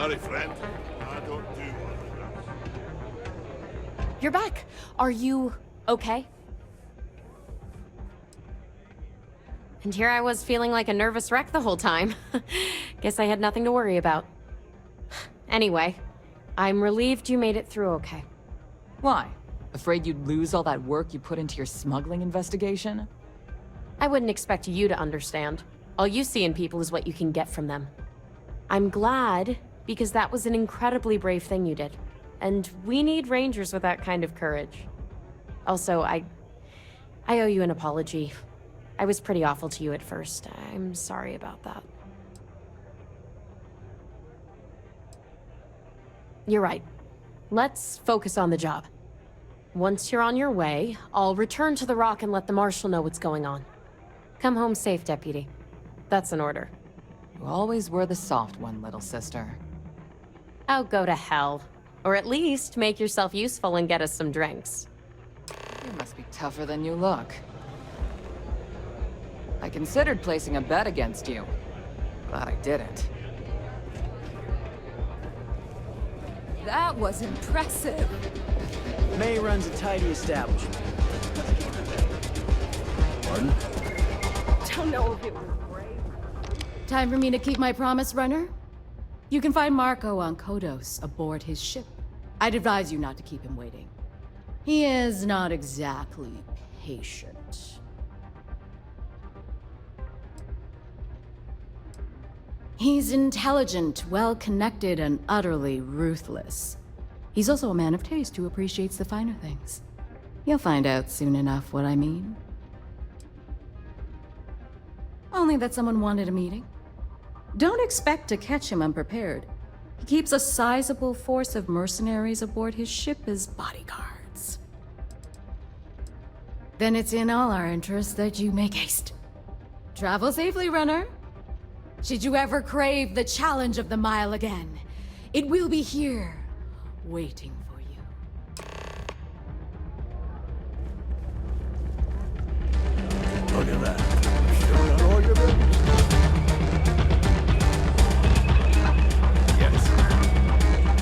Sorry, friend. I don't do autographs. You're back. Are you okay? And here I was feeling like a nervous wreck the whole time. Guess I had nothing to worry about. Anyway, I'm relieved you made it through okay. Why? Afraid you'd lose all that work you put into your smuggling investigation? I wouldn't expect you to understand. All you see in people is what you can get from them. I'm glad, because that was an incredibly brave thing you did. And we need rangers with that kind of courage. Also, I owe you an apology. I was pretty awful to you at first. I'm sorry about that. You're right. Let's focus on the job. Once you're on your way, I'll return to the Rock and let the Marshal know what's going on. Come home safe, Deputy. That's an order. You always were the soft one, little sister. Oh, go to hell. Or at least make yourself useful and get us some drinks. You must be tougher than you look. I considered placing a bet against you. Glad I didn't. That was impressive. May runs a tidy establishment. Pardon? Don't know if it was brave. Time for me to keep my promise, runner? You can find Marco on Kodos aboard his ship. I'd advise you not to keep him waiting. He is not exactly patient. He's intelligent, well-connected, and utterly ruthless. He's also a man of taste who appreciates the finer things. You'll find out soon enough what I mean. Only that someone wanted a meeting. Don't expect to catch him unprepared. He keeps a sizable force of mercenaries aboard his ship as bodyguards. Then it's in all our interests that you make haste. Travel safely, runner. Should you ever crave the challenge of the mile again, it will be here, waiting for you. Look at that. Showing on all your business. Yes.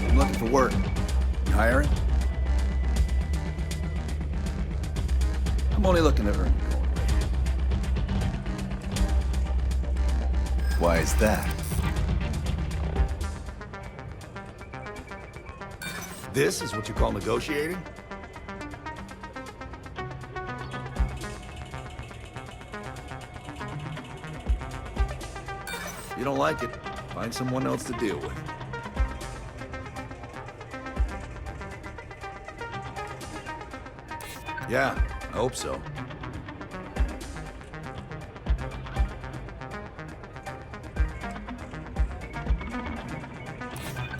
I'm looking for work. You hiring? I'm only looking to earn your going rate. Why is that? This is what you call negotiating? You don't like it, find someone else to deal with. Yeah, I hope so.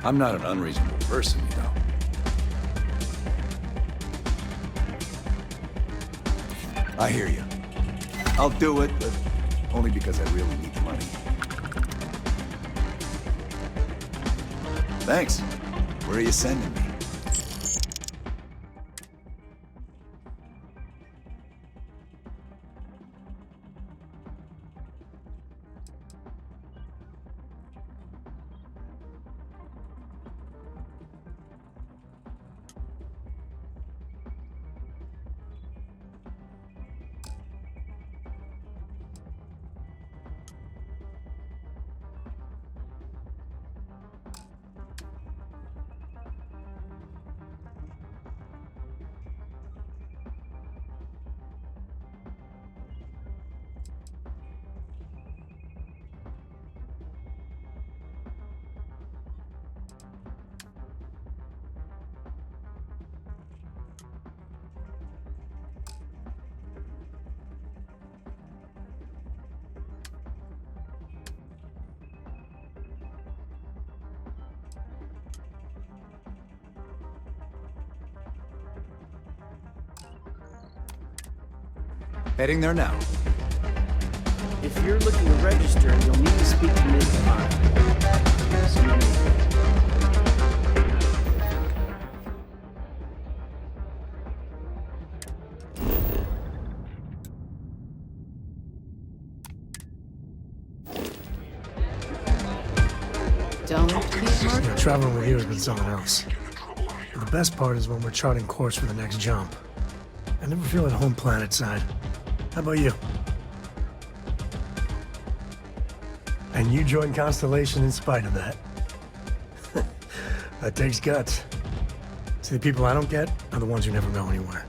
I'm not an unreasonable person, you know. I hear you. I'll do it, but only because I really need the money. Thanks. Where are you sending me? Heading there now. If you're looking to register, you'll need to speak to Ms. Arctis. Don't keep Mark. Traveling with you has been something else. The best part is when we're charting course for the next jump. I never feel at home planet side. How about you? And you joined Constellation in spite of that. That takes guts. See, the people I don't get are the ones who never go anywhere.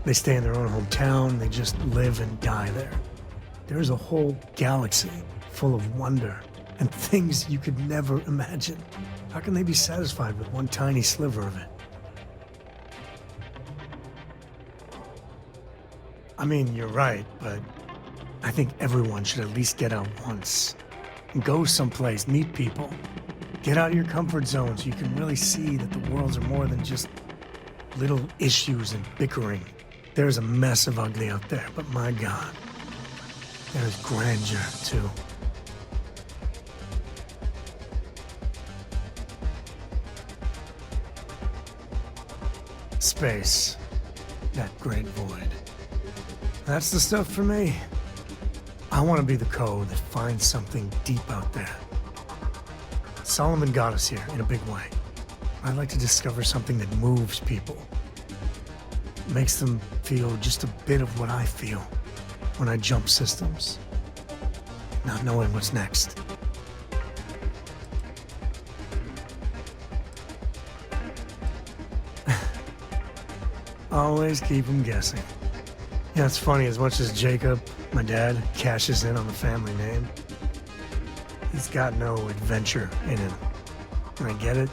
They stay in their own hometown, they just live and die there. There's a whole galaxy full of wonder and things you could never imagine. How can they be satisfied with one tiny sliver of it? I mean, you're right, but I think everyone should at least get out once. And go someplace, meet people. Get out of your comfort zone so you can really see that the worlds are more than just little issues and bickering. There's a mess of ugly out there, but my God, there's grandeur, too. Space. That great void. That's the stuff for me. I want to be the code that finds something deep out there. Solomon got us here in a big way. I'd like to discover something that moves people. Makes them feel just a bit of what I feel when I jump systems. Not knowing what's next. Always keep them guessing. Yeah, it's funny, as much as Jacob, my dad, cashes in on the family name, he's got no adventure in him. And I get it.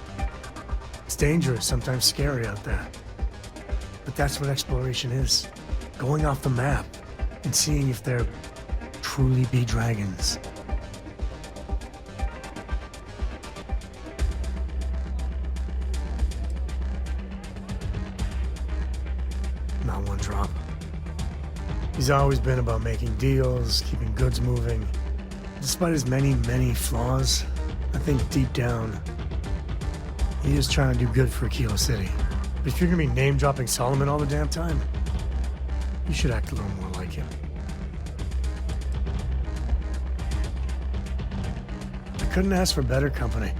It's dangerous, sometimes scary out there. But that's what exploration is. Going off the map and seeing if there truly be dragons. Not one drop. He's always been about making deals, keeping goods moving. Despite his many, many flaws, I think deep down, he is trying to do good for Kilo City. But if you're gonna be name-dropping Solomon all the damn time, you should act a little more like him. I couldn't ask for better company.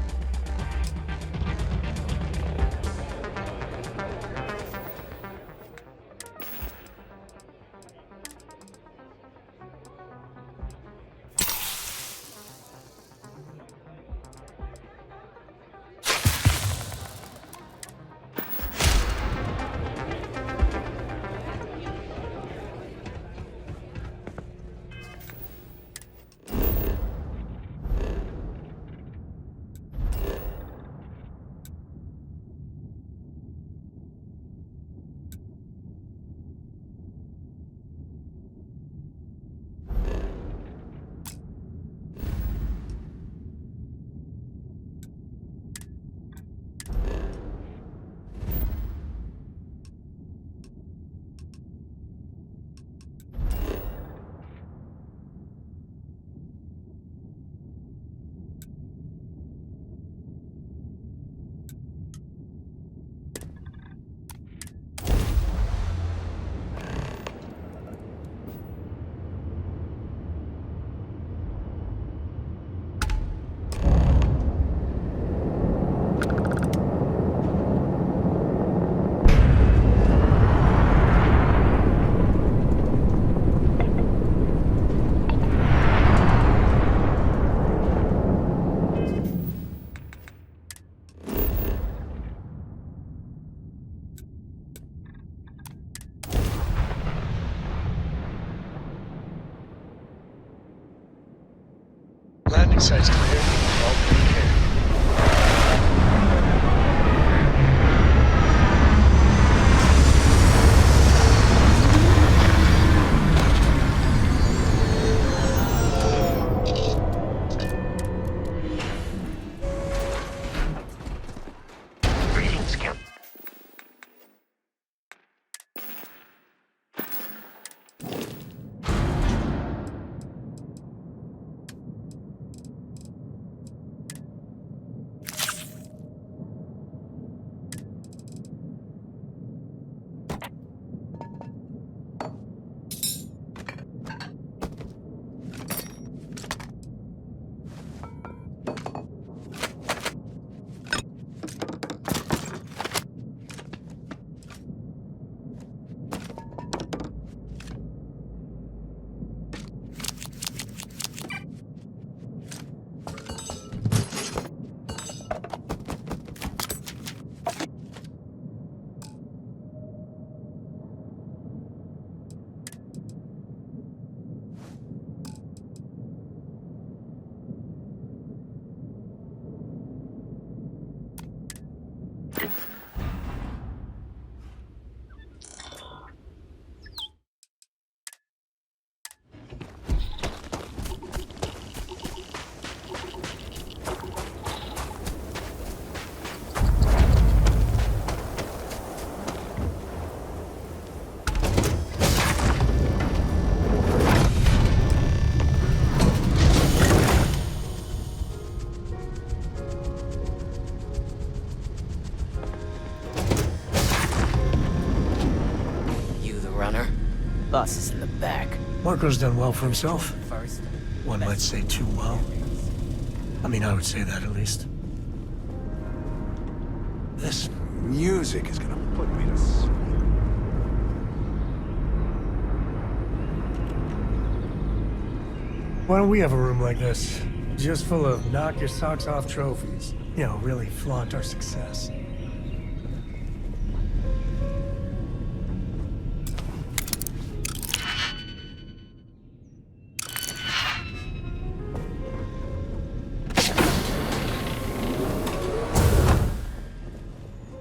Landing site's clear. All clear. Greetings, Captain. boss is in the back. Marco's done well for himself. First. One might say too well. I mean, I would say that at least. This music is gonna put me to sleep. Why don't we have a room like this? Just full of knock your socks off trophies. You know, really flaunt our success.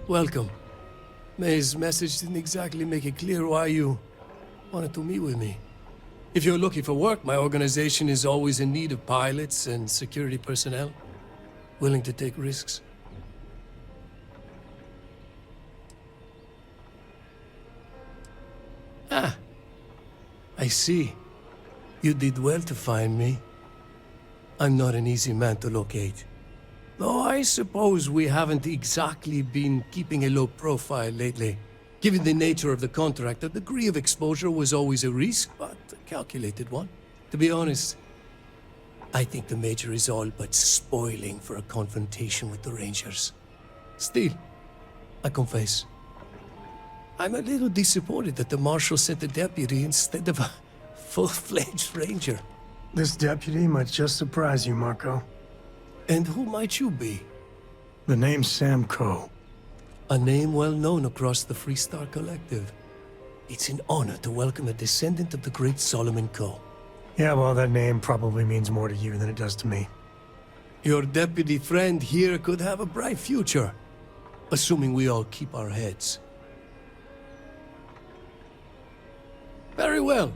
Welcome. May's message didn't exactly make it clear why you wanted to meet with me. If you're looking for work, my organization is always in need of pilots and security personnel, willing to take risks. Ah, I see. You did well to find me. I'm not an easy man to locate. Though I suppose we haven't exactly been keeping a low profile lately. Given the nature of the contract, a degree of exposure was always a risk, but a calculated one. To be honest, I think the Major is all but spoiling for a confrontation with the Rangers. Still, I confess, I'm a little disappointed that the Marshal sent a deputy instead of a full-fledged Ranger. This deputy might just surprise you, Marco. And who might you be? The name's Sam Coe. A name well known across the Freestar Collective. It's an honor to welcome a descendant of the great Solomon Coe. Yeah, well, that name probably means more to you than it does to me. Your deputy friend here could have a bright future, assuming we all keep our heads. Very well.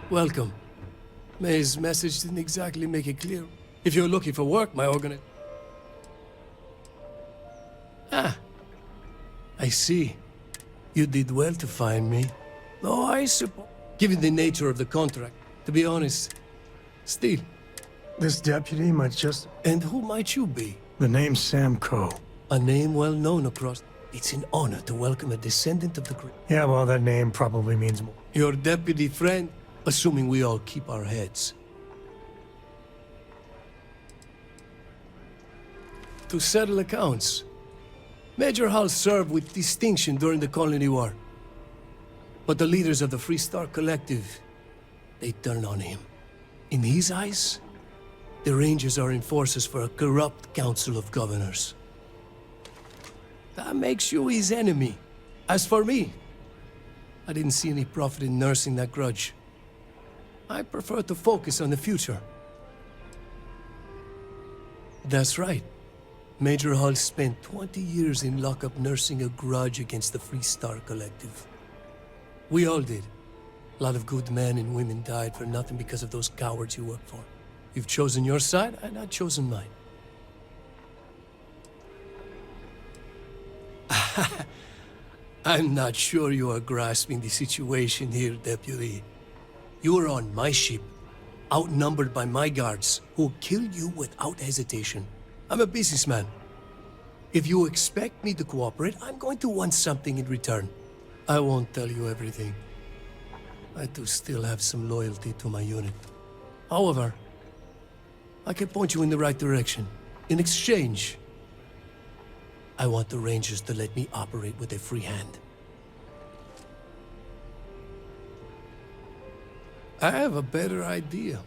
Welcome. May's message didn't exactly make it clear. If you're looking for work, my Ah, I see. You did well to find me. Though I suppose, given the nature of the contract, to be honest, still. This deputy might just... And who might you be? The name's Sam Coe. A name well known across... It's an honor to welcome a descendant of the great... Yeah, well, that name probably means more. Your deputy friend, assuming we all keep our heads. To settle accounts. Major Hall served with distinction during the Colony War. But the leaders of the Freestar Collective, they turned on him. In his eyes, the Rangers are enforcers for a corrupt Council of Governors. That makes you his enemy. As for me, I didn't see any profit in nursing that grudge. I prefer to focus on the future. That's right. Major Hall spent 20 years in lockup nursing a grudge against the Freestar Collective. We all did. A lot of good men and women died for nothing because of those cowards you work for. You've chosen your side, and I've chosen mine. I'm not sure you are grasping the situation here, Deputy. You are on my ship, outnumbered by my guards, who'll kill you without hesitation. I'm a businessman. If you expect me to cooperate, I'm going to want something in return. I won't tell you everything. I do still have some loyalty to my unit. However, I can point you in the right direction. In exchange, I want the Rangers to let me operate with a free hand. I have a better idea.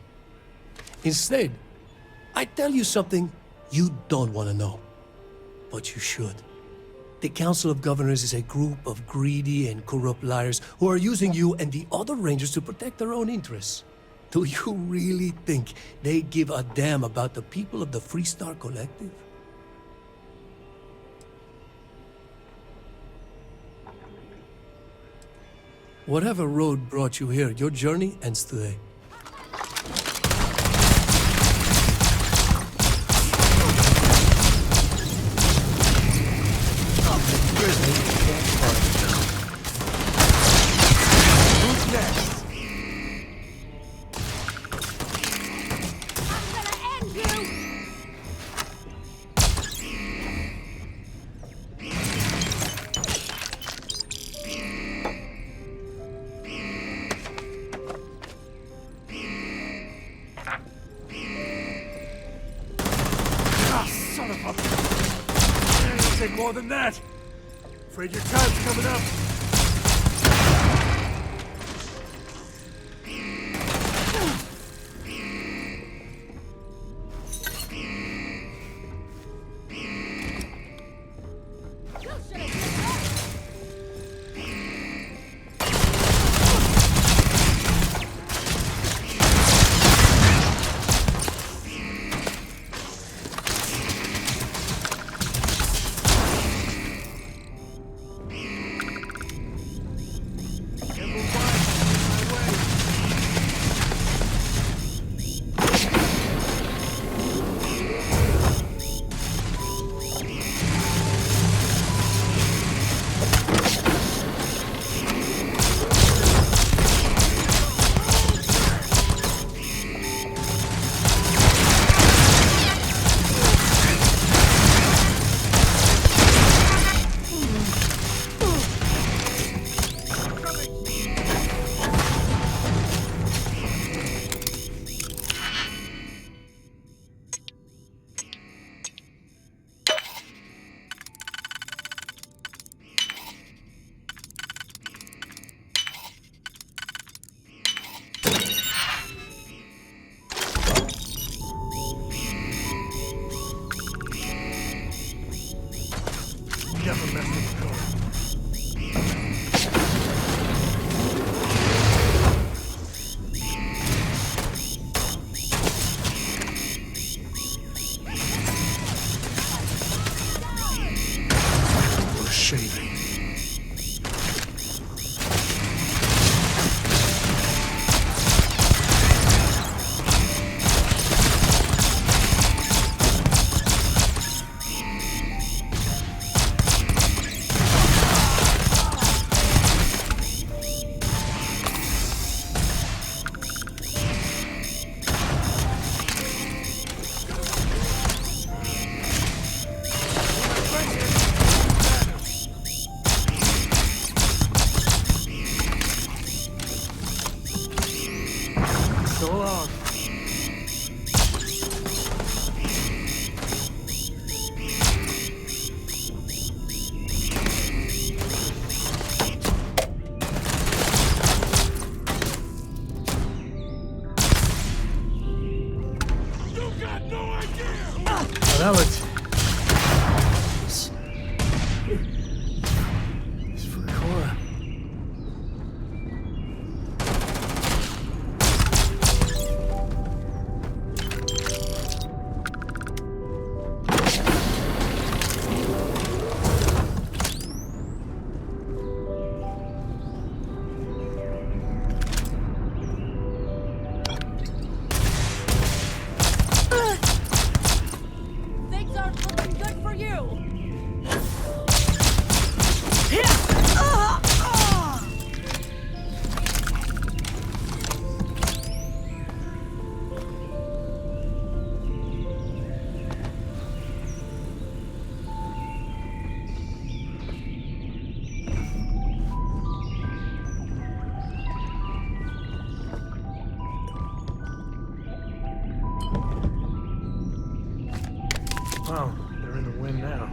Instead, I tell you something you don't want to know. But you should. The Council of Governors is a group of greedy and corrupt liars who are using you and the other Rangers to protect their own interests. Do you really think they give a damn about the people of the Freestar Collective? Whatever road brought you here, your journey ends today. Who's next? Take more than that. Afraid your time's coming up. Never mess with the code. We're shaving. So long. You got no idea! Well, that looks... It's for Cora. Things aren't looking good for you! Wow, they're in the wind now.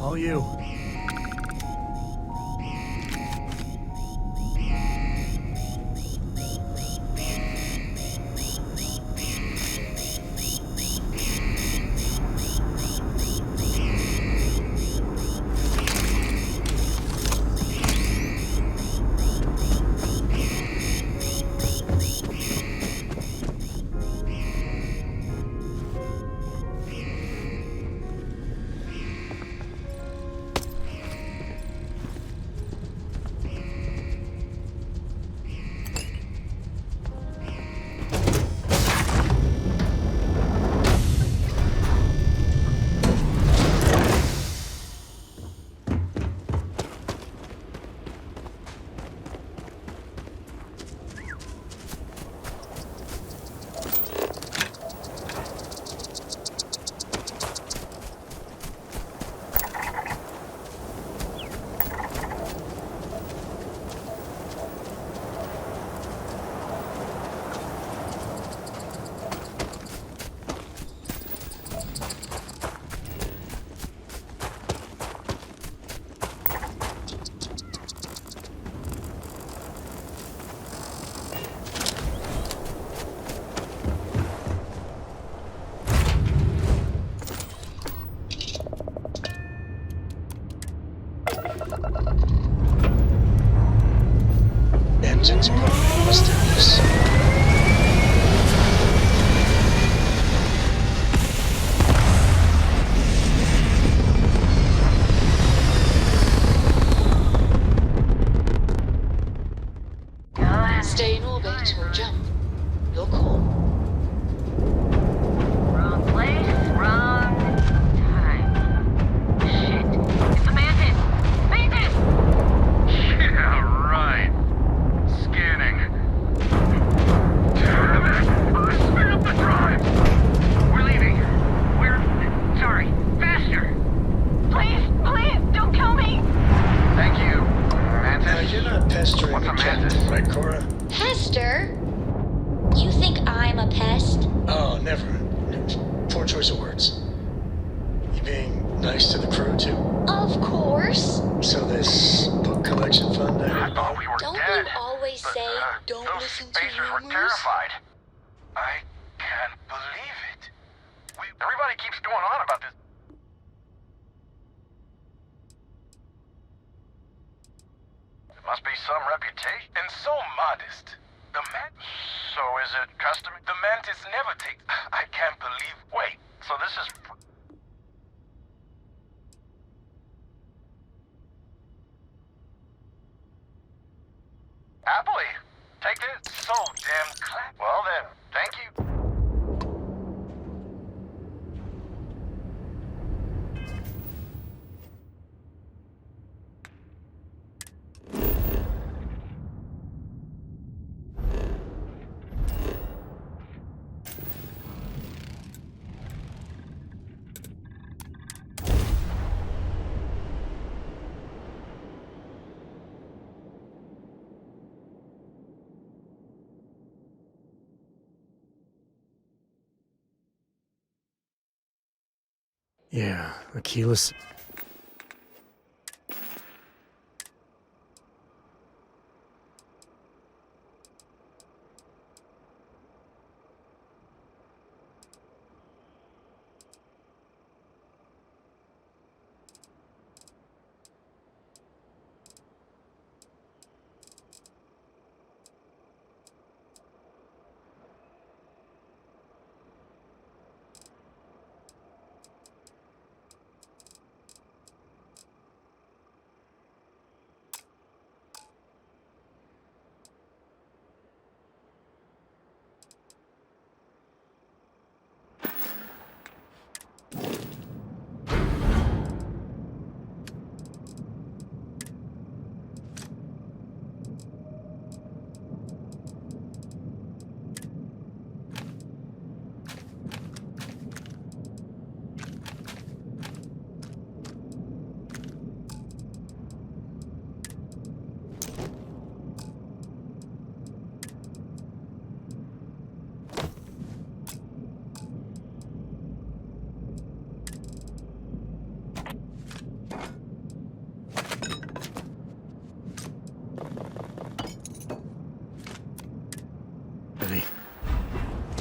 All you. Engines probably must have this. Stay in orbit or jump. Your call. Wrong place, wrong time. Shit. It's the mantis! Mantis! Yeah, right. Scanning. Damn it! Speed up the drive! We're leaving. We're... sorry. Faster! Please, please, don't kill me! Thank you. Mantis? You're not pestering What's the a captain, mantis? right, Cora? Pester? You think I'm a pest? Oh, never. Poor choice of words. You being nice to the crew, too? Of course. So this book collection fund I I heard thought we were Don't dead. you always but, say, don't those listen to spacers were rumors? terrified. I can't believe it. Everybody keeps going on about this. There must be some reputation. And so modest. So is it customary? The mantis never takes... I can't believe... Wait, so this is... Happily. Take this. So damn clap. Well then, thank you. Yeah, a keyless...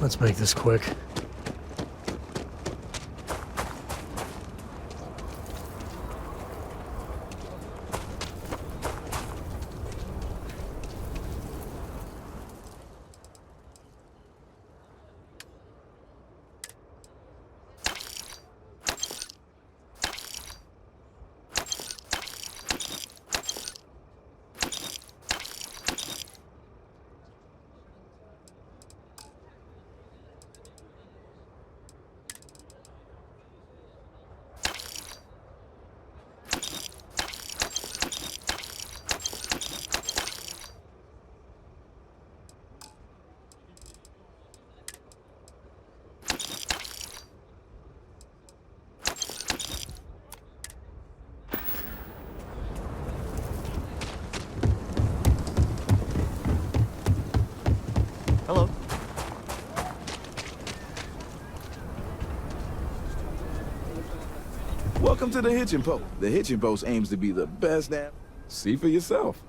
Let's make this quick. Hello. Welcome to the Hitching Post. The Hitching Post aims to be the best damn. See for yourself.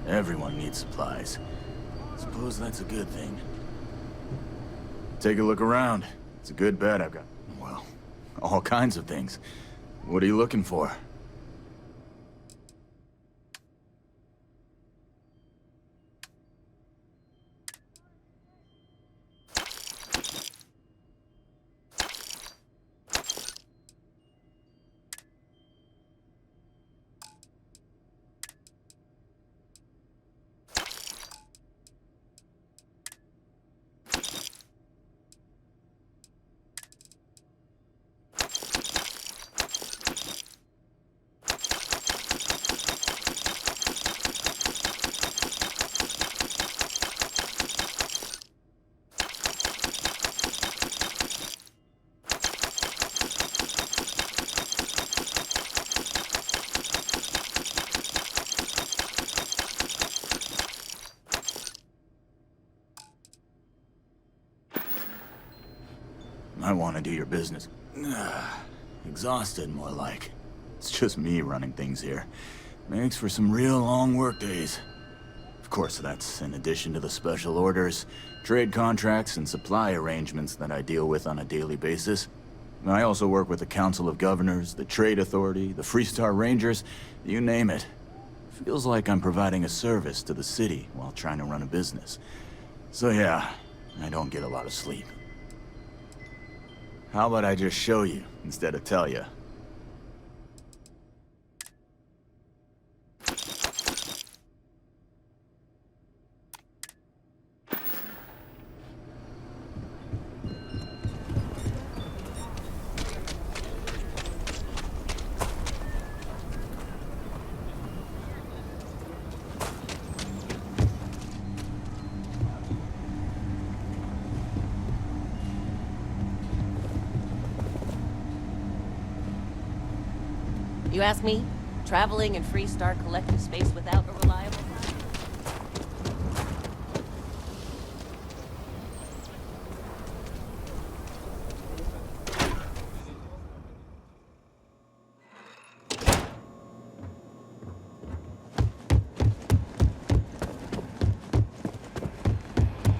Everyone needs supplies. Suppose that's a good thing. Take a look around. It's a good bet I've got. Well, all kinds of things. What are you looking for? I want to do your business. Exhausted, more like. It's just me running things here. Makes for some real long work days. Of course, that's in addition to the special orders, trade contracts, and supply arrangements that I deal with on a daily basis. I also work with the Council of Governors, the Trade Authority, the Freestar Rangers, you name it. Feels like I'm providing a service to the city while trying to run a business. So yeah, I don't get a lot of sleep. How about I just show you, instead of tell you? You ask me? Traveling in Freestar collective space without a reliable pilot?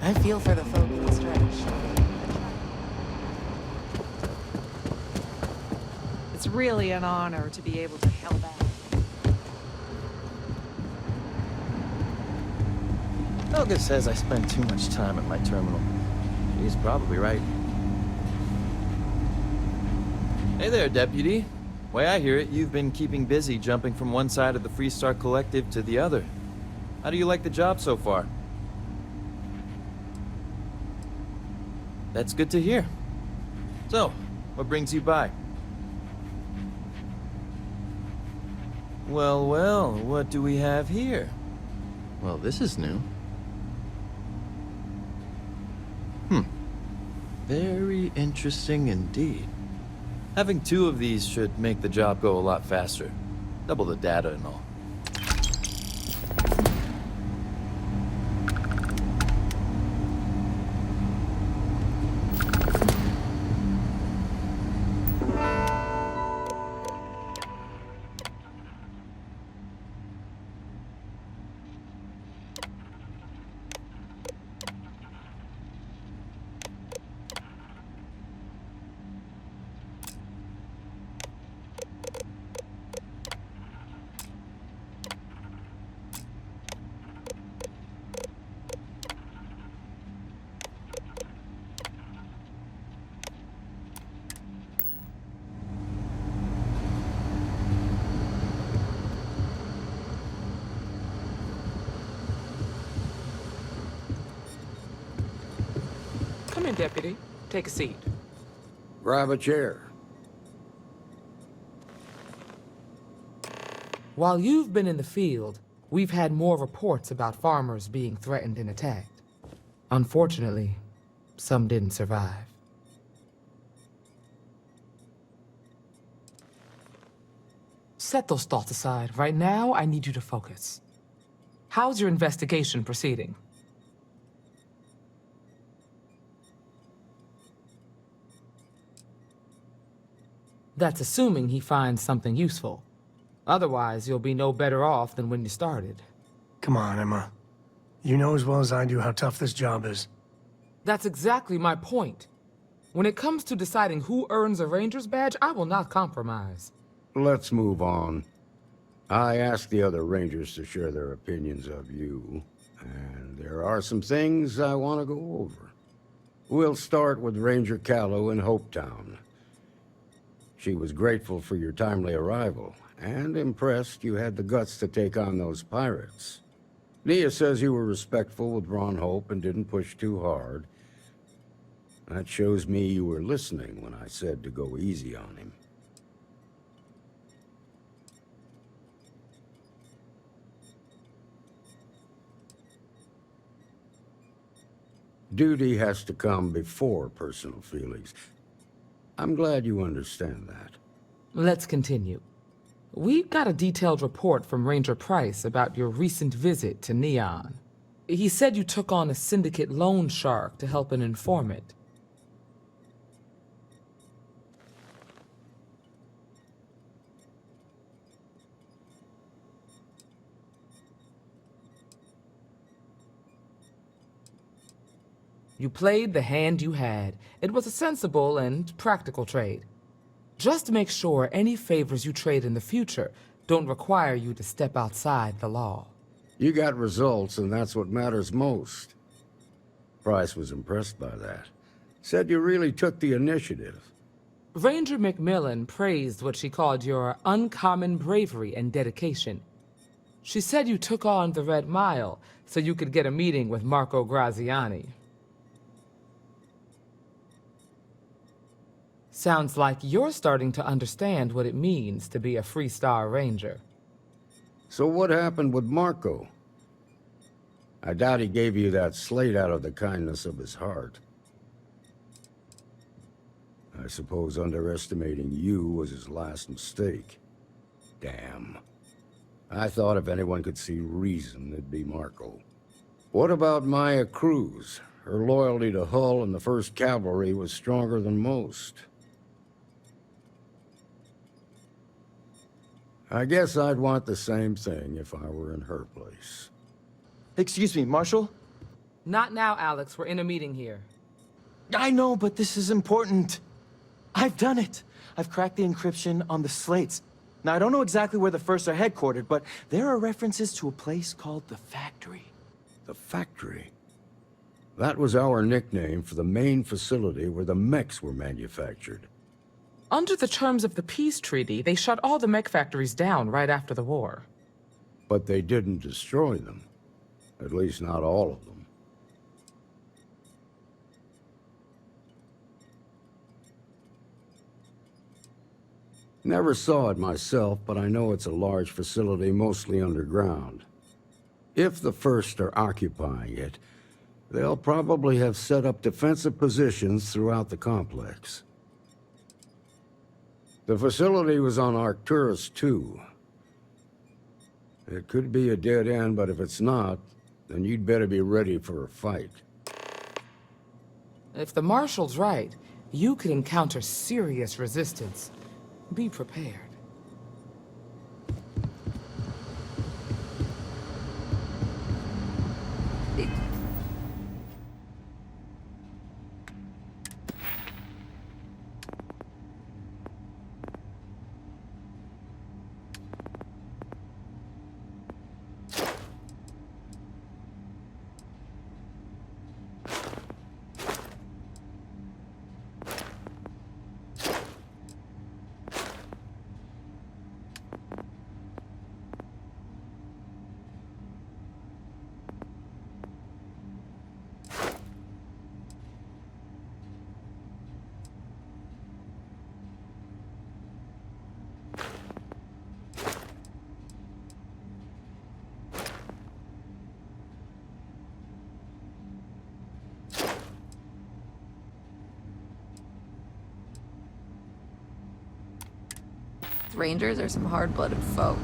I feel for the folk in the stretch. It's really an honor to be able to help out. Helga says I spend too much time at my terminal. She's probably right. Hey there, Deputy. Way I hear it, you've been keeping busy jumping from one side of the Freestar Collective to the other. How do you like the job so far? That's good to hear. So, what brings you by? Well, well, what do we have here? Well, this is new. Very interesting indeed. Having 2 of these should make the job go a lot faster. Double the data and all. Come in, Deputy. Take a seat. Grab a chair. While you've been in the field, we've had more reports about farmers being threatened and attacked. Unfortunately, some didn't survive. Set those thoughts aside. Right now, I need you to focus. How's your investigation proceeding? That's assuming he finds something useful. Otherwise, you'll be no better off than when you started. Come on, Emma. You know as well as I do how tough this job is. That's exactly my point. When it comes to deciding who earns a Ranger's badge, I will not compromise. Let's move on. I asked the other Rangers to share their opinions of you, and there are some things I want to go over. We'll start with Ranger Callow in Hopetown. She was grateful for your timely arrival, and impressed you had the guts to take on those pirates. Nia says you were respectful with Ron Hope and didn't push too hard. That shows me you were listening when I said to go easy on him. Duty has to come before personal feelings. I'm glad you understand that. Let's continue. We got a detailed report from Ranger Price about your recent visit to Neon. He said you took on a syndicate loan shark to help an informant. You played the hand you had. It was a sensible and practical trade. Just make sure any favors you trade in the future don't require you to step outside the law. You got results, and that's what matters most. Price was impressed by that. Said you really took the initiative. Ranger McMillan praised what she called your uncommon bravery and dedication. She said you took on the Red Mile so you could get a meeting with Marco Graziani. Sounds like you're starting to understand what it means to be a Freestar Ranger. So what happened with Marco? I doubt he gave you that slate out of the kindness of his heart. I suppose underestimating you was his last mistake. Damn. I thought if anyone could see reason, it'd be Marco. What about Maya Cruz? Her loyalty to Hull and the 1st Cavalry was stronger than most. I guess I'd want the same thing if I were in her place. Excuse me, Marshal? Not now, Alex. We're in a meeting here. I know, but this is important. I've done it. I've cracked the encryption on the slates. Now, I don't know exactly where the First are headquartered, but there are references to a place called the Factory. The Factory? That was our nickname for the main facility where the mechs were manufactured. Under the terms of the peace treaty, they shut all the mech factories down right after the war. But they didn't destroy them. At least not all of them. Never saw it myself, but I know it's a large facility mostly underground. If the First are occupying it, they'll probably have set up defensive positions throughout the complex. The facility was on Arcturus 2. It could be a dead end, but if it's not, then you'd better be ready for a fight. If the Marshal's right, you could encounter serious resistance. Be prepared. Rangers are some hard-blooded folk.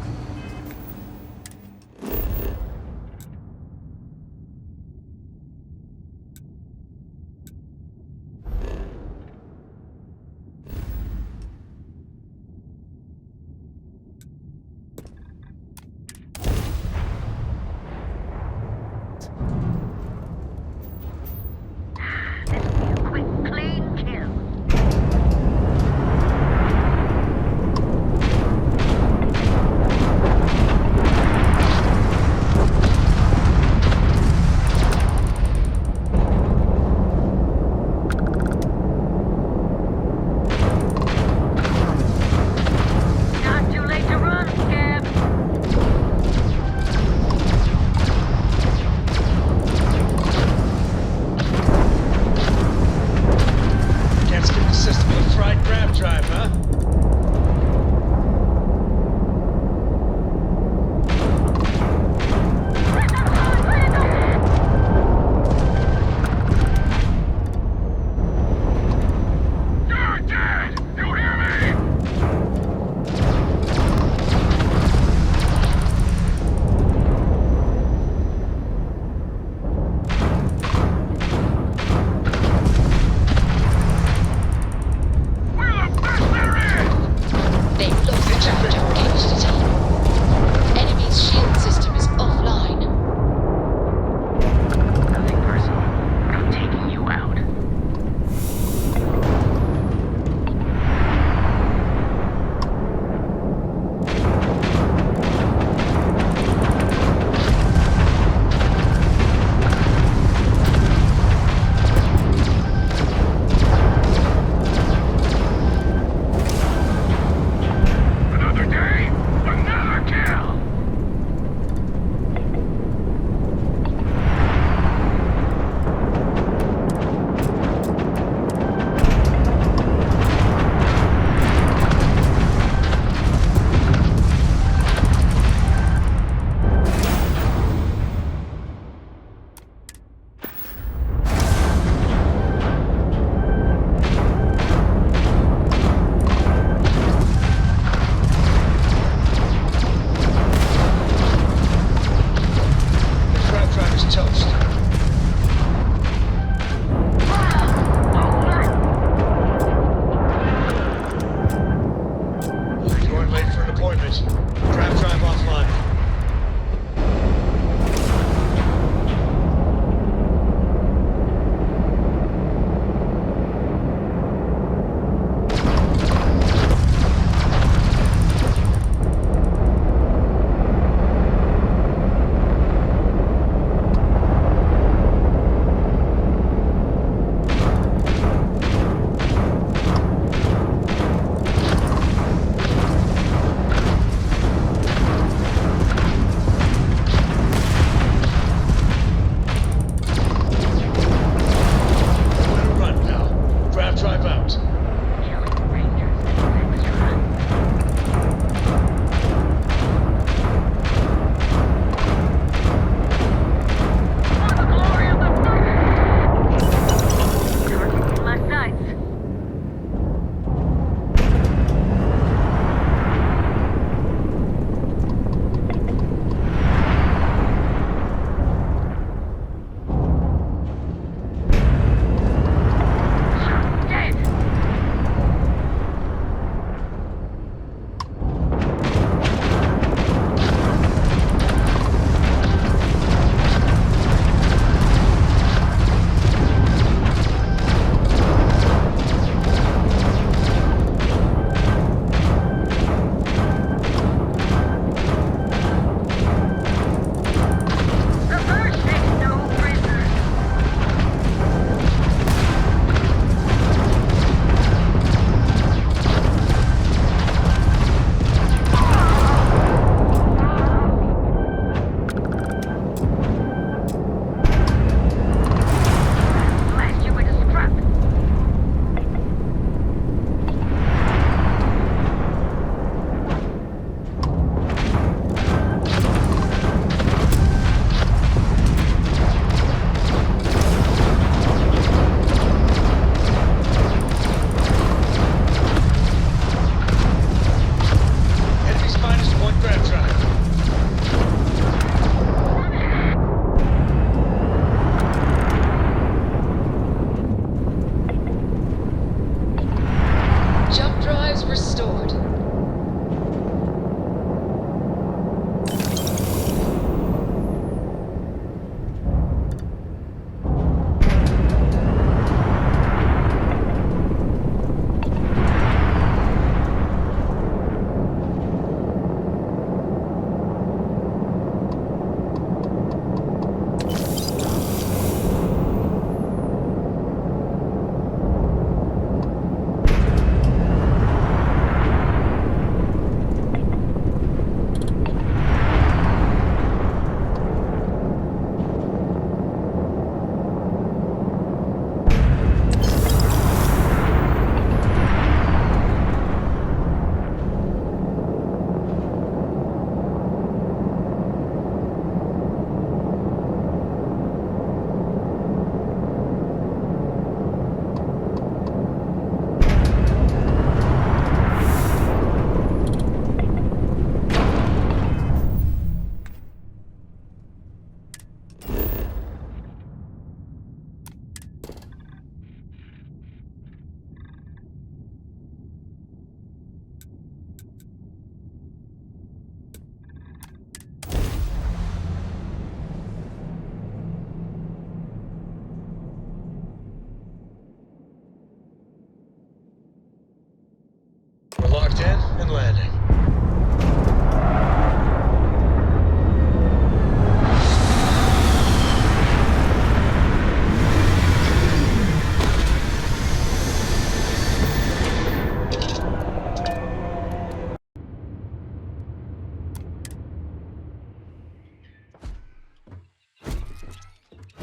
and landing.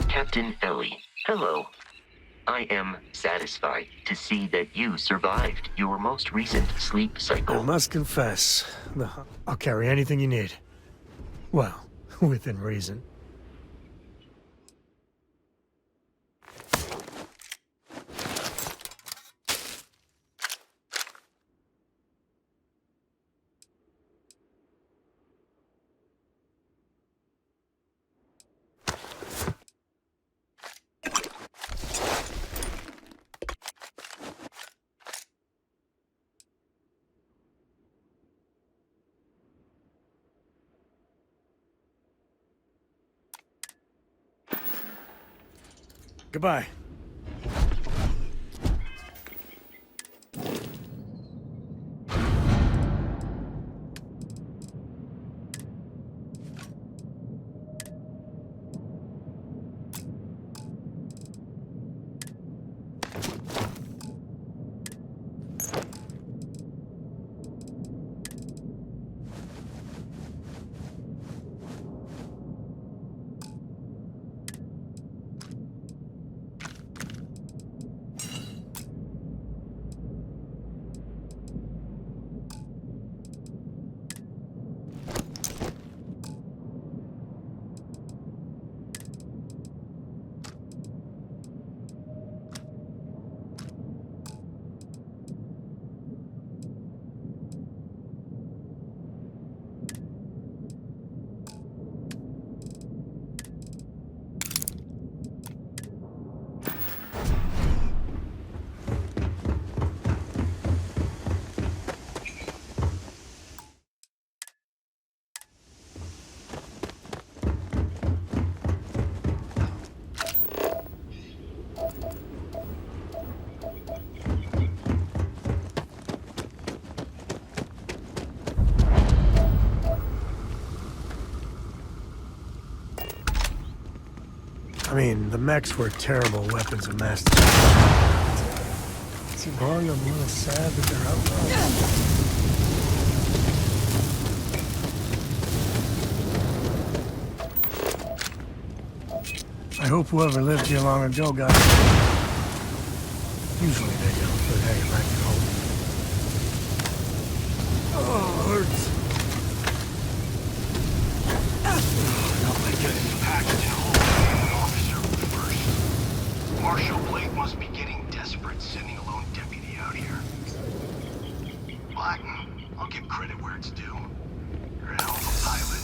Captain Ellie, hello. I am satisfied to see that you survived your most recent sleep cycle. I must confess, I'll carry anything you need. Well, within reason. Goodbye. I mean, the mechs were terrible weapons of mass destruction. See, Barney, I'm a little sad that they're outlawed. I hope whoever lived here long ago got it. Usually they don't, but hey, I can hope. Oh, hurts. Not like getting packed in a hole an officer first. Marshal Blake must be getting desperate sending a lone deputy out here. But I'll give credit where it's due. You're a hell of a pilot.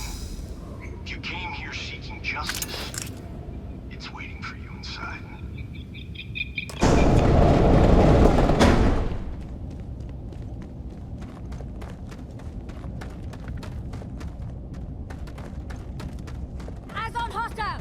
If you came here seeking justice, it's waiting for you inside. Eyes on hostile!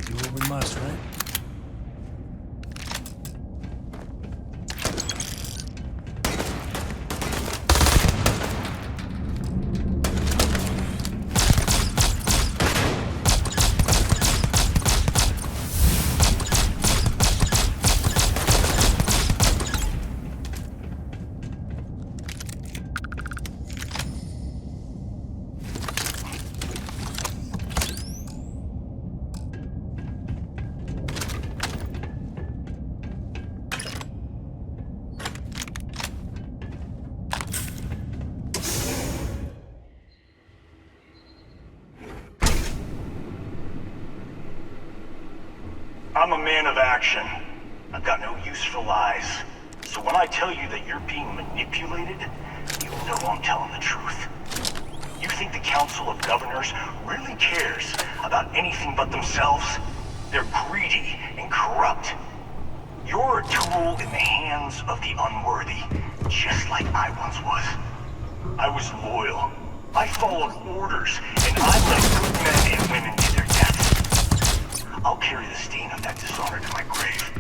Do what we must, right? I'm a man of action. I've got no use for lies. So when I tell you that you're being manipulated, you know I'm telling the truth. You think the Council of Governors really cares about anything but themselves? They're greedy and corrupt. You're a tool in the hands of the unworthy, just like I once was. I was loyal. I followed orders, and I let good men and women to their deaths. I'll carry the stain of that dishonor to my grave.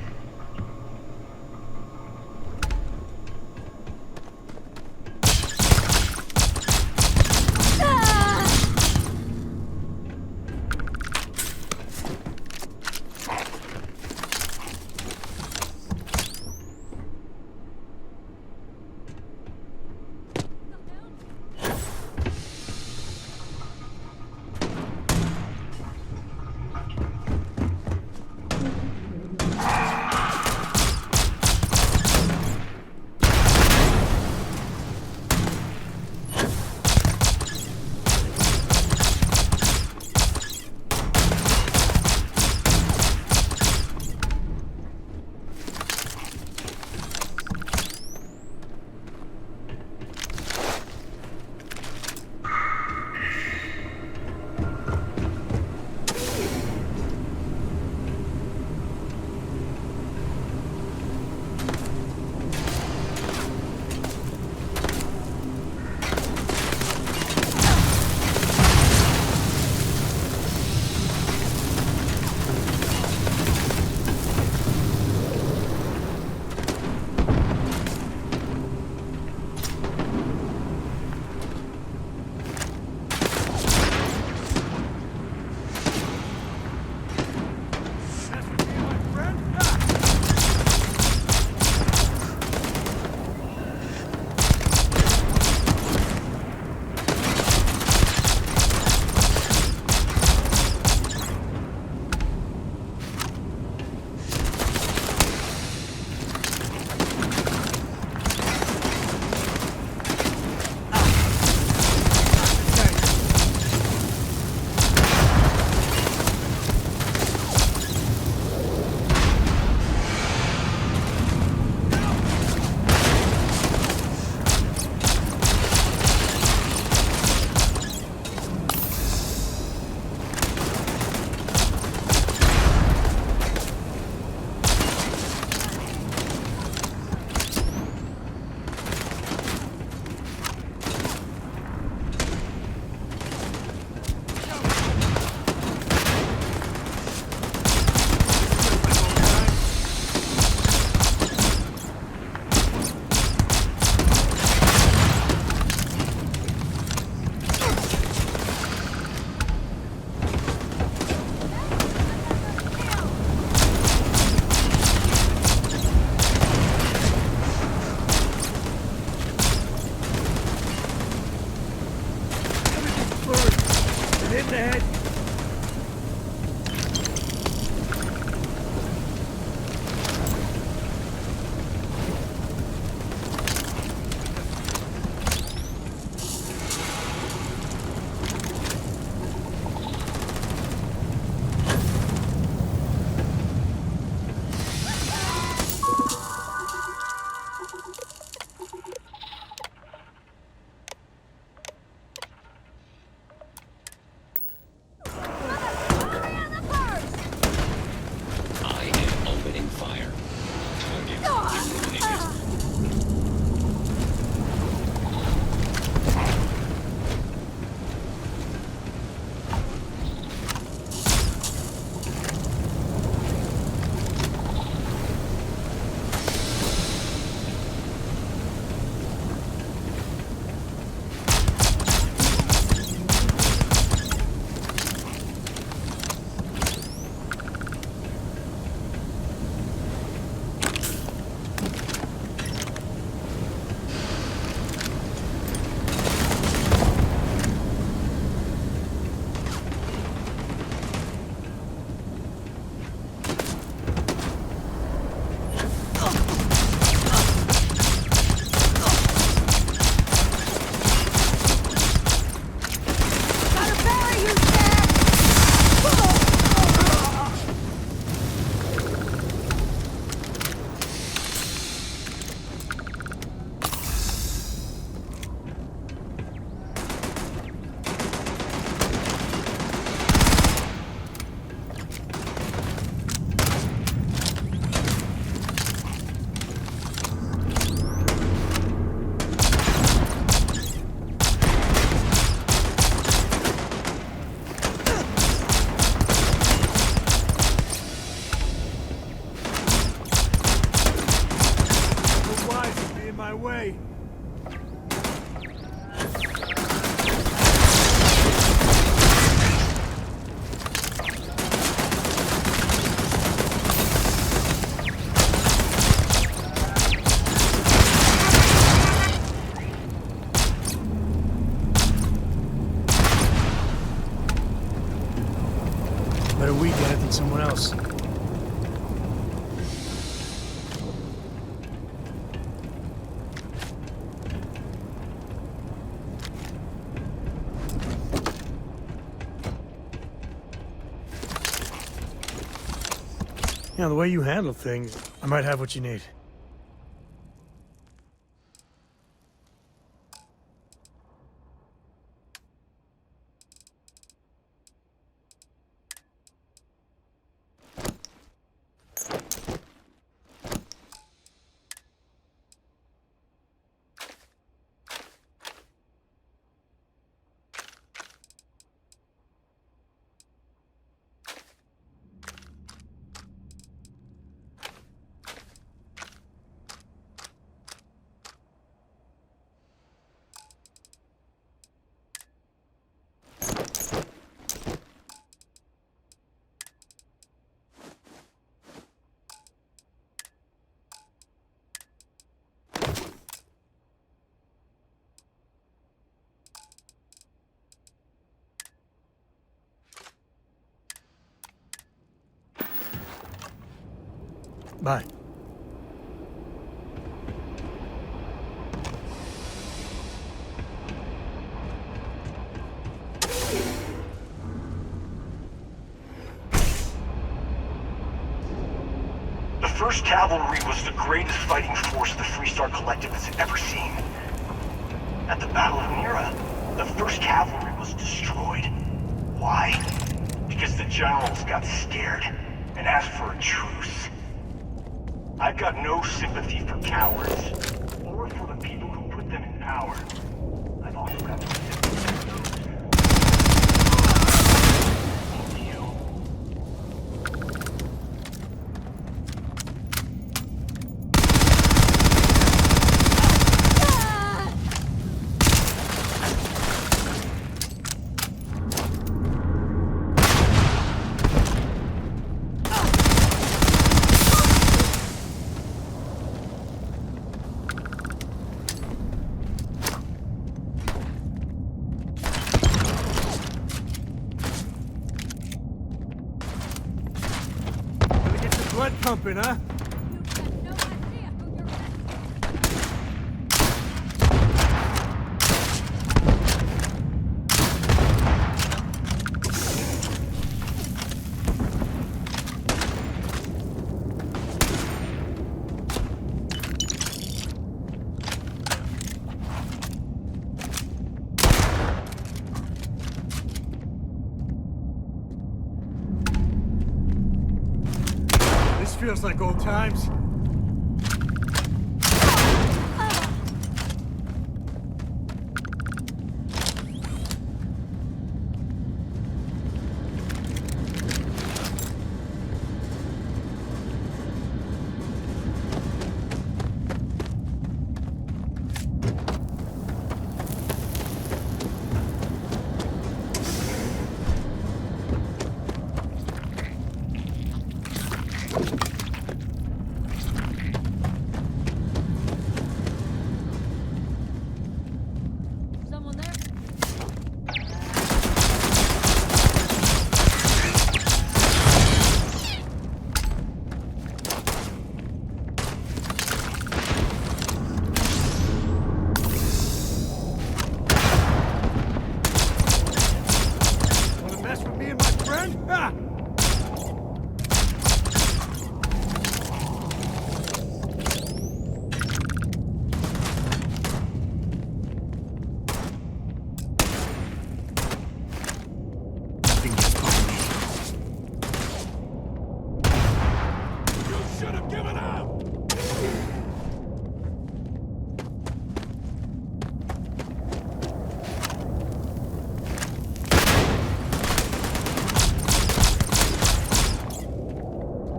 house. You know, the way you handle things, I might have what you need. Bye. The 1st Cavalry was the greatest fighting force the Freestar Collective has ever seen. At the Battle of Mira, the 1st Cavalry was destroyed. Why? Because the generals got scared and asked for a truce. I've got no sympathy for cowards, or for the people who put them in power. I've also got no sympathy for those. You. Blood pumping, huh? Feels like old times.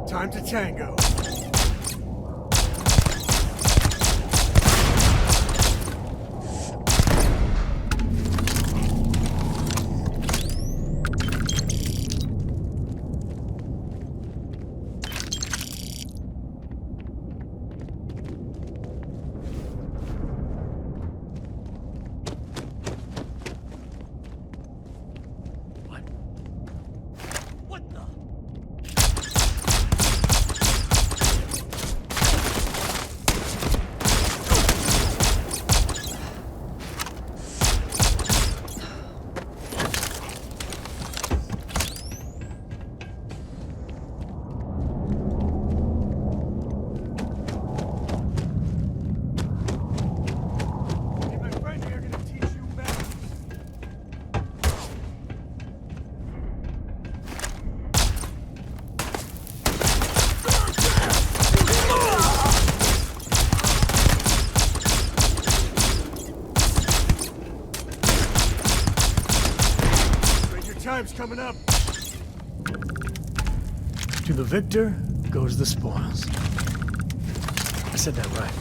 Time to tango. coming up. To the victor goes the spoils. I said that right?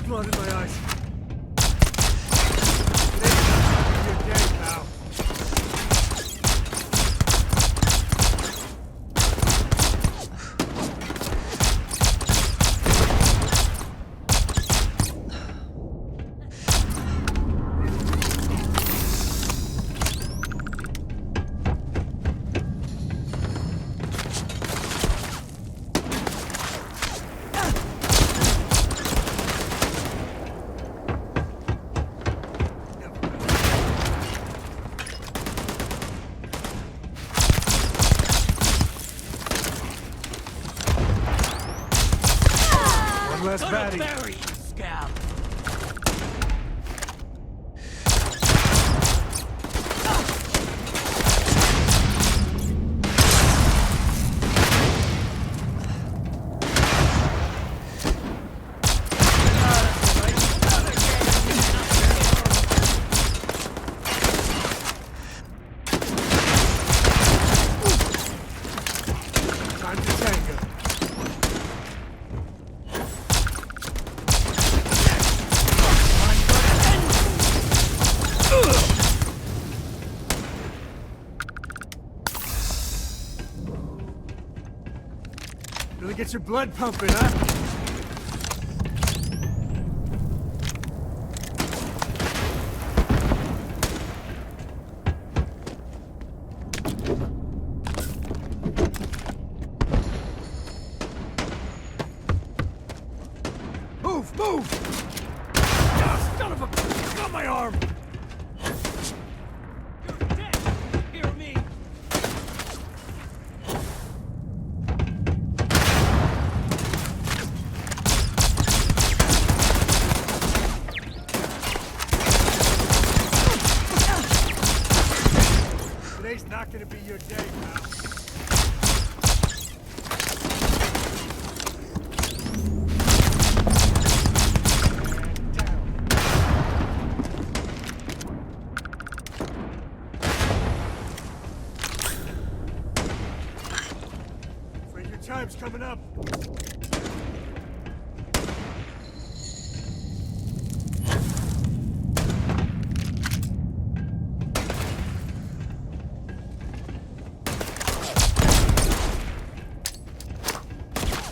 Blood in my eyes. You're dead, pal. Less batty. Bury you, scab. Time to tango. Really get your blood pumping, huh? Move, move! Ah, son of a... Got my arm! You're dead! Hear me! Today's not gonna be your day, pal. Afraid your time's coming up.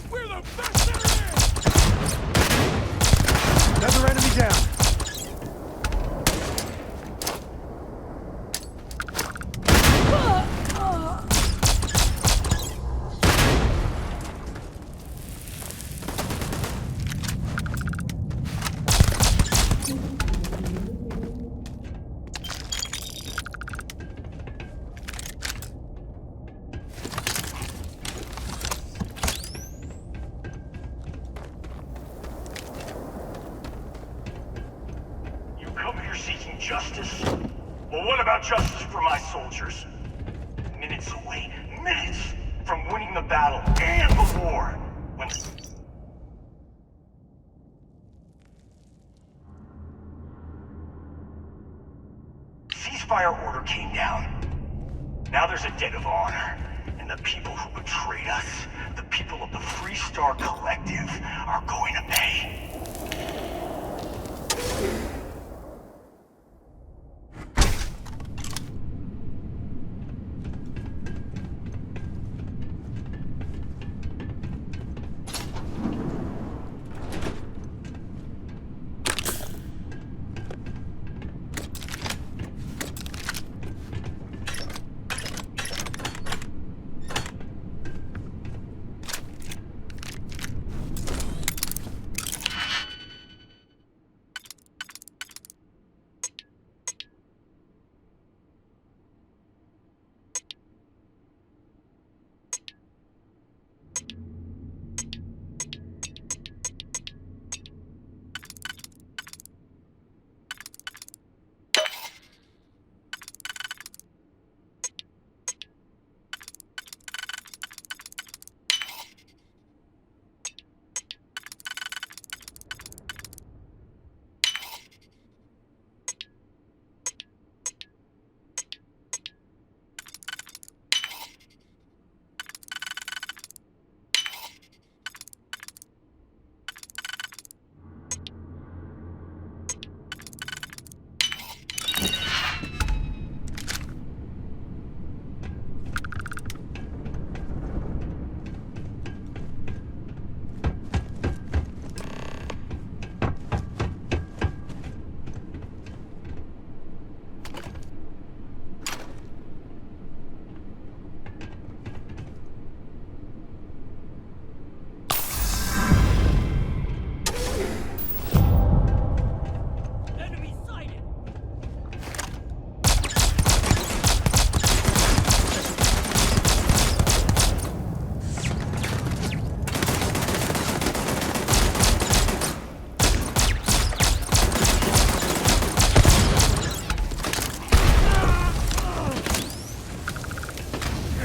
We're the best there is! Another enemy down. You come here seeking justice? Well, what about justice for my soldiers? Minutes away, minutes from winning the battle and the war. When ceasefire order came down. Now there's a debt of honor, and the people who betrayed us, the people of the Freestar Collective, are going to pay.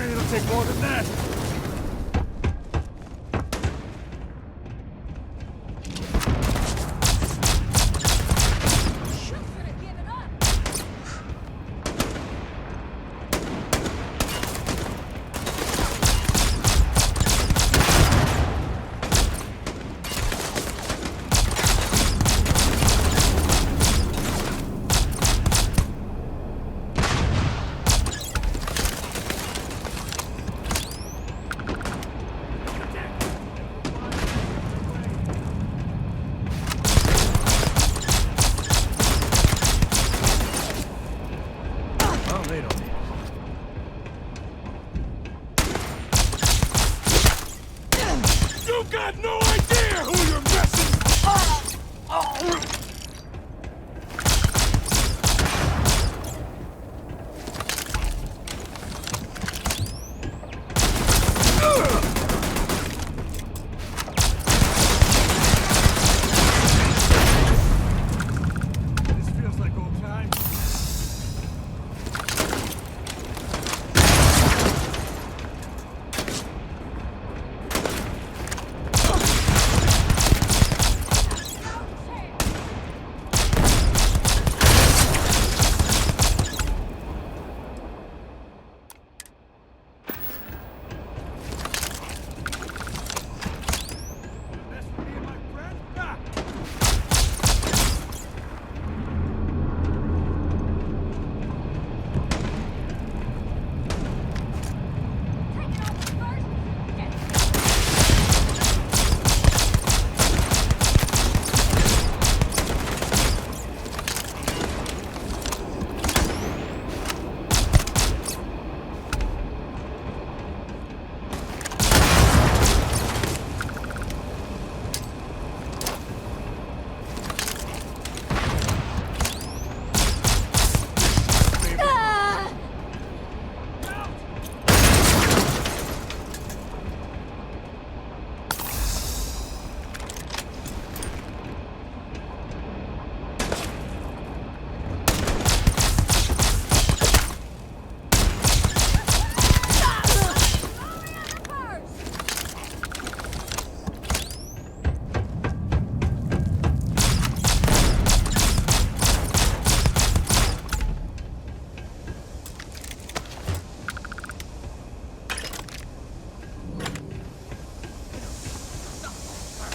It'll take more than that.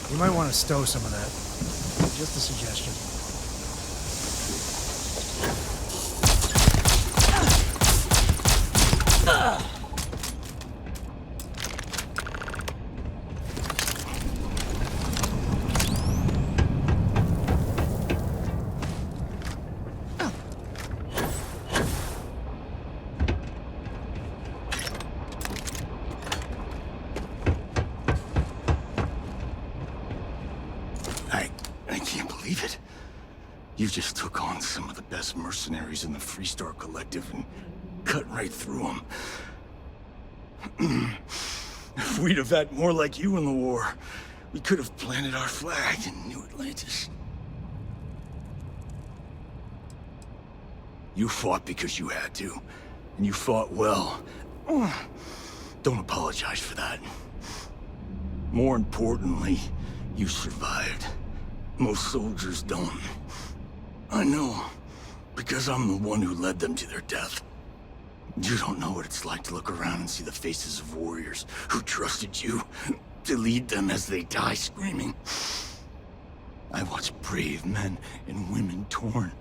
You might want to stow some of that. Just a suggestion. You just took on some of the best mercenaries in the Freestar Collective and cut right through them. If we'd have had more like you in the war, we could have planted our flag in New Atlantis. You fought because you had to, and you fought well. Don't apologize for that. More importantly, you survived. Most soldiers don't. I know, because I'm the one who led them to their death. You don't know what it's like to look around and see the faces of warriors who trusted you to lead them as they die screaming. I watched brave men and women torn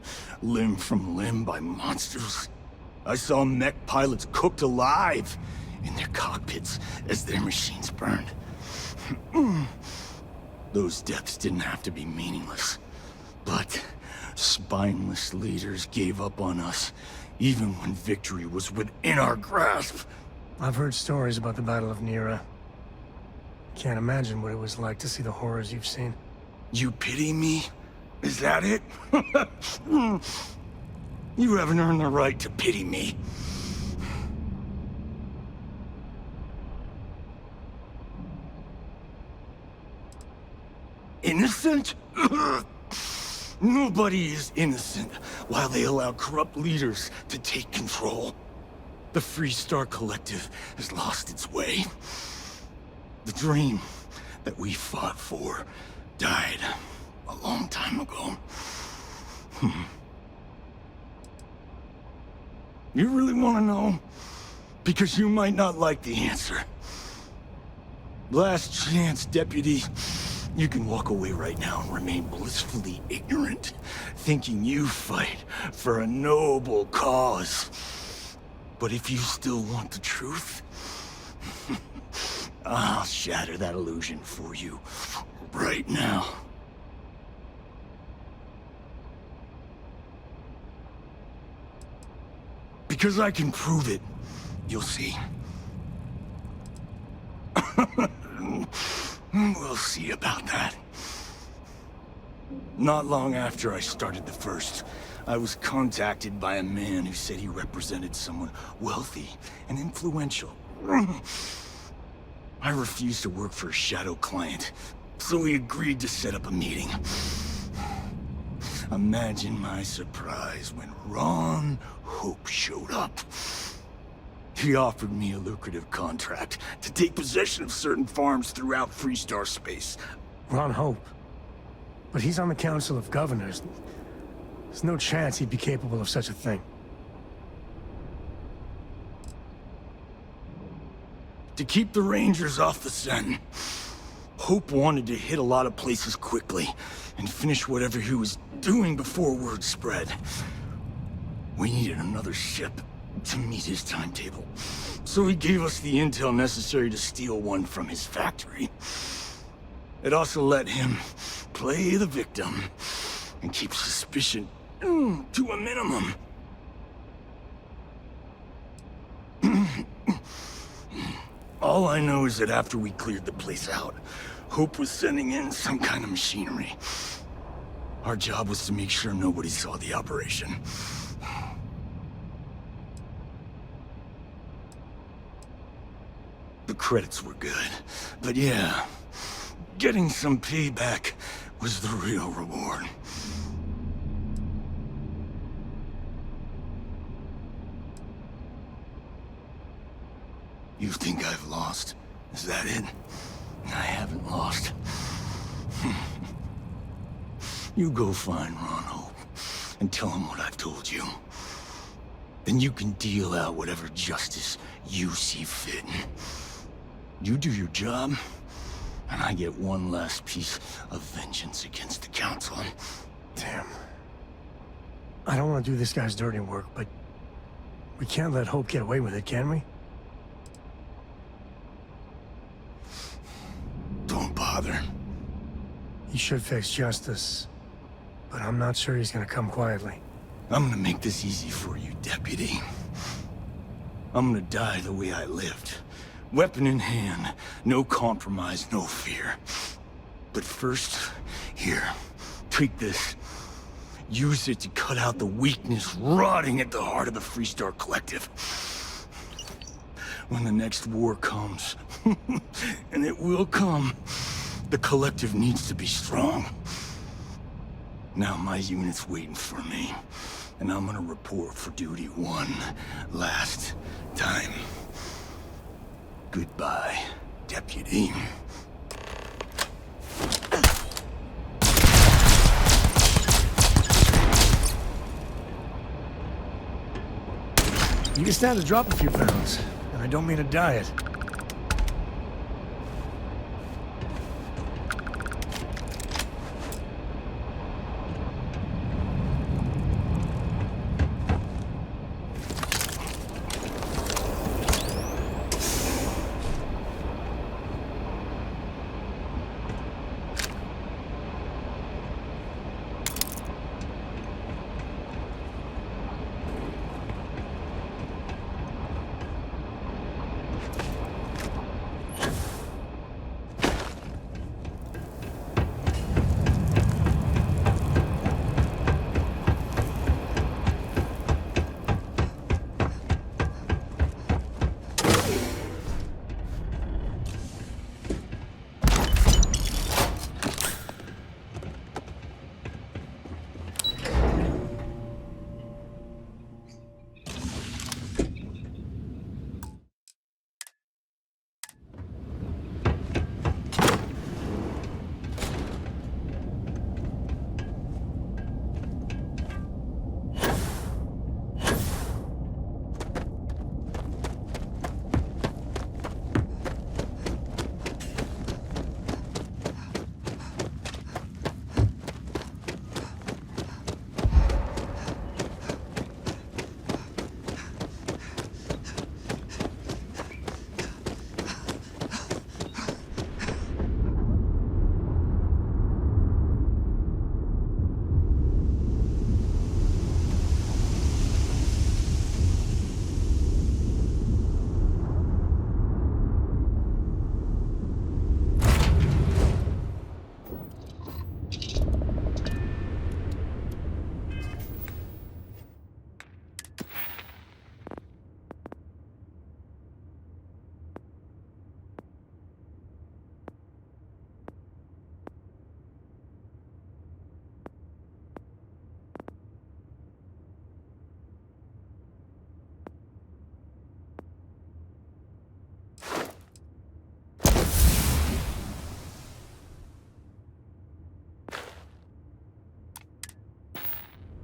limb from limb by monsters. I saw mech pilots cooked alive in their cockpits as their machines burned. Those deaths didn't have to be meaningless, but spineless leaders gave up on us, even when victory was within our grasp. I've heard stories about the Battle of Nera. Can't imagine what it was like to see the horrors you've seen. You pity me? Is that it? You haven't earned the right to pity me. Innocent? Nobody is innocent while they allow corrupt leaders to take control. The Freestar Collective has lost its way. The dream that we fought for died a long time ago. You really want to know? Because you might not like the answer. Last chance, Deputy. You can walk away right now and remain blissfully ignorant, thinking you fight for a noble cause. But if you still want the truth, I'll shatter that illusion for you right now. Because I can prove it. You'll see. We'll see about that. Not long after I started the First, I was contacted by a man who said he represented someone wealthy and influential. I refused to work for a shadow client, so we agreed to set up a meeting. Imagine my surprise when Ron Hope showed up. He offered me a lucrative contract to take possession of certain farms throughout Freestar space. Ron Hope? But he's on the Council of Governors. There's no chance he'd be capable of such a thing. To keep the Rangers off the scent, Hope wanted to hit a lot of places quickly and finish whatever he was doing before word spread. We needed another ship to meet his timetable, so he gave us the intel necessary to steal one from his factory. It also let him play the victim and keep suspicion to a minimum. All I know is that after we cleared the place out, Hope was sending in some kind of machinery. Our job was to make sure nobody saw the operation. The credits were good, but yeah, getting some payback was the real reward. You think I've lost? Is that it? I haven't lost. You go find Ron Hope and tell him what I've told you. Then you can deal out whatever justice you see fit. You do your job, and I get one last piece of vengeance against the Council. Damn. I don't want to do this guy's dirty work, but we can't let Hope get away with it, can we? Don't bother. He should face justice, but I'm not sure he's gonna come quietly. I'm gonna make this easy for you, Deputy. I'm gonna die the way I lived. Weapon in hand, no compromise, no fear. But first, here, take this. Use it to cut out the weakness rotting at the heart of the Freestar Collective. When the next war comes, and it will come, the Collective needs to be strong. Now my unit's waiting for me, and I'm gonna report for duty one last time. Goodbye, Deputy. You can stand to drop a few pounds, and I don't mean a diet.